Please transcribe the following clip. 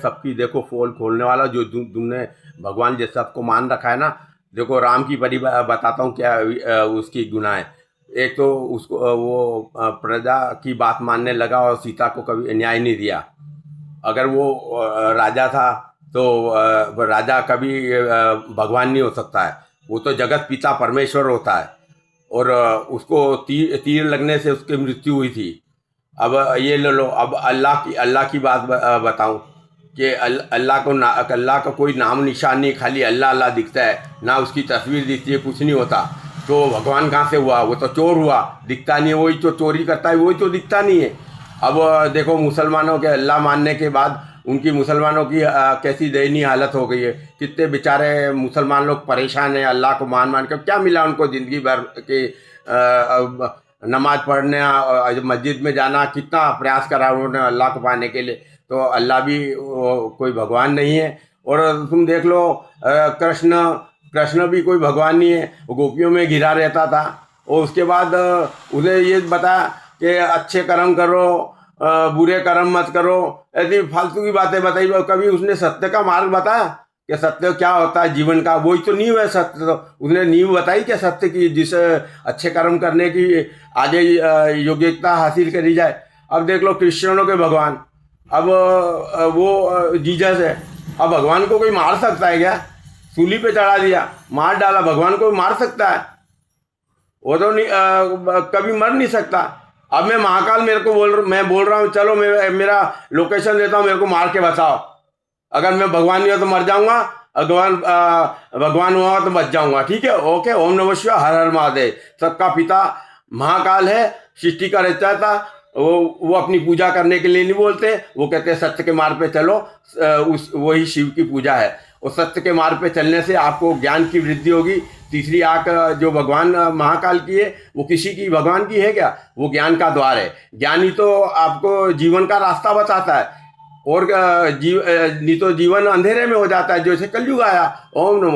सबकी देखो पोल खोलने वाला जो तुमने भगवान जैसे सबको मान रखा है ना। देखो राम की बड़ी बताता हूँ क्या उसकी गुनाह है। एक तो उसको वो प्रजा की बात मानने लगा और सीता को कभी न्याय नहीं दिया। अगर वो राजा था तो राजा कभी भगवान नहीं हो सकता है। वो तो जगत पिता परमेश्वर होता है। और उसको तीर लगने से उसकी मृत्यु हुई थी। अब ये ले लो, अब अल्लाह की बात बताऊं कि अल्लाह का कोई नाम निशान नहीं, खाली अल्लाह अल्लाह दिखता है, ना उसकी तस्वीर दिखती है, कुछ नहीं होता। तो भगवान कहाँ से हुआ? वो तो चोर हुआ, दिखता नहीं है। वही तो चोरी करता है, वही तो दिखता नहीं है। अब देखो मुसलमानों के अल्लाह मानने के बाद उनकी मुसलमानों की कैसी दयनीय हालत हो गई है। कितने बेचारे मुसलमान लोग परेशान हैं अल्लाह को मान मान कर। क्या मिला उनको ज़िंदगी भर के नमाज पढ़ने मस्जिद में जाना, कितना प्रयास करा उन्होंने अल्लाह को पाने के लिए। तो अल्लाह भी कोई भगवान नहीं है। और तुम देख लो कृष्ण कृष्ण भी कोई भगवान नहीं है। वो गोपियों में घिरा रहता था। और उसके बाद उन्हें ये बता कि अच्छे कर्म करो, बुरे कर्म मत करो। ऐसी फालतू की बातें बताई। कभी उसने सत्य का मार्ग बताया कि सत्य क्या होता है जीवन का? वही तो नींव है सत्य। तो उसने नींव बताई क्या सत्य की, जिससे अच्छे कर्म करने की आगे योग्यता हासिल करी जाए। अब देख लो क्रिश्चियनों के भगवान, अब वो जीसस है। अब भगवान को कोई मार सकता है क्या? सूली पे चढ़ा दिया, मार डाला। भगवान को मार सकता है? वो तो नहीं, कभी मर नहीं सकता। अब मैं महाकाल मैं बोल रहा हूँ चलो मैं मेरा लोकेशन देता हूँ, मेरे को मार के बचाओ। अगर मैं भगवान नहीं हो तो मर जाऊंगा, भगवान हुआ तो बच जाऊंगा। ठीक है, ओके। ओम नमः शिवाय, हर हर महादेव। सबका पिता महाकाल है, सृष्टि का रचयिता। वो अपनी पूजा करने के लिए नहीं बोलते, वो कहते हैं सत्य के मार्ग पे चलो। उस वही शिव की पूजा है। और सत्य के मार्ग पे चलने से आपको ज्ञान की वृद्धि होगी। तीसरी आंख जो भगवान महाकाल की है, वो किसी की भगवान की है क्या? वो ज्ञान का द्वार है। ज्ञान ही तो आपको जीवन का रास्ता बताता है। और नहीं तो जीवन अंधेरे में हो जाता है, जैसे कलयुग आया। ओम नमः